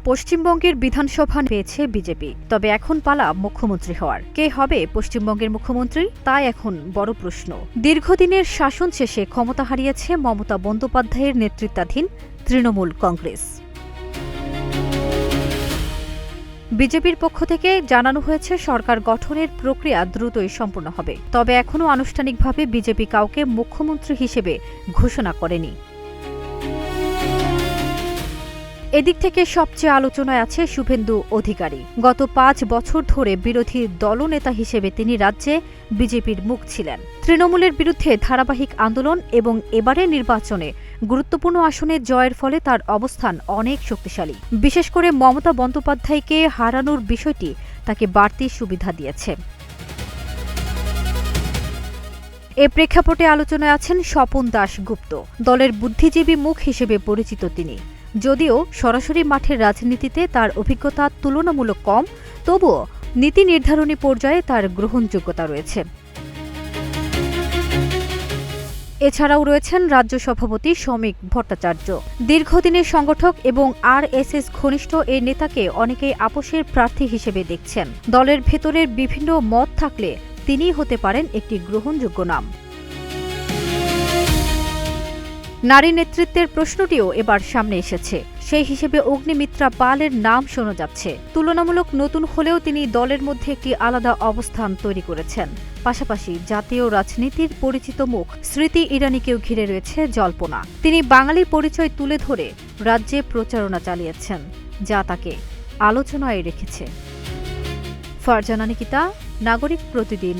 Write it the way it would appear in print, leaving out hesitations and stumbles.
পশ্চিমবঙ্গের বিধানসভা পেয়েছে বিজেপি, তবে এখন পালা মুখ্যমন্ত্রী হওয়ার। কে হবে পশ্চিমবঙ্গের মুখ্যমন্ত্রী, তাই এখন বড় প্রশ্ন। দীর্ঘদিনের শাসন শেষে ক্ষমতা হারিয়েছে মমতা বন্দ্যোপাধ্যায়ের নেতৃত্বাধীন তৃণমূল কংগ্রেস। বিজেপির পক্ষ থেকে জানানো হয়েছে সরকার গঠনের প্রক্রিয়া দ্রুতই সম্পূর্ণ হবে, তবে এখনও আনুষ্ঠানিকভাবে বিজেপি কাউকে মুখ্যমন্ত্রী হিসেবে ঘোষণা করেনি। এদিক থেকে সবচেয়ে আলোচনায় আছে শুভেন্দু অধিকারী। গত ৫ বছর ধরে বিরোধী দলনেতা হিসেবে তিনি রাজ্যে বিজেপির মুখ ছিলেন। তৃণমূলের বিরুদ্ধে ধারাবাহিক আন্দোলন এবং এবারের নির্বাচনে গুরুত্বপূর্ণ আসনে জয়ের ফলে তার অবস্থান অনেক শক্তিশালী। বিশেষ করে মমতা বন্দ্যোপাধ্যায়কে হারানোর বিষয়টি তাকে বাড়তি সুবিধা দিয়েছে। এ প্রেক্ষাপটে আলোচনায় আছেন স্বপন দাশগুপ্ত। দলের বুদ্ধিজীবী মুখ হিসেবে পরিচিত তিনি। যদিও সরাসরি মাঠের রাজনীতিতে তার অভিজ্ঞতা তুলনামূলক কম, তবুও নীতি নির্ধারণী পর্যায়ে তার গ্রহণযোগ্যতা রয়েছে। এছাড়াও রয়েছেন রাজ্য সভাপতি শ্রমিক ভট্টাচার্য। দীর্ঘদিনের সংগঠক এবং আরএসএস ঘনিষ্ঠ এই নেতাকে অনেকেই আপোষের প্রার্থী হিসেবে দেখছেন। দলের ভেতরের বিভিন্ন মত থাকলে তিনিই হতে পারেন একটি গ্রহণযোগ্য নাম। নারী নেতৃত্বের প্রশ্নটিও এবার সামনে এসেছে। সেই হিসেবে অগ্নিমিত্রা পালের নাম শোনা যাচ্ছে। তুলনামূলক নতুন হলেও তিনি দলের মধ্যে একটি আলাদা অবস্থান তৈরি করেছেন। পাশাপাশি জাতীয় রাজনীতির পরিচিত মুখ স্মৃতি ইরানিকেও ঘিরে রয়েছে জল্পনা। তিনি বাঙালি পরিচয় তুলে ধরে রাজ্যে প্রচারণা চালিয়েছেন, যা তাকে আলোচনায় রেখেছে। ফারজানা নিকিতা, নাগরিক প্রতিদিন।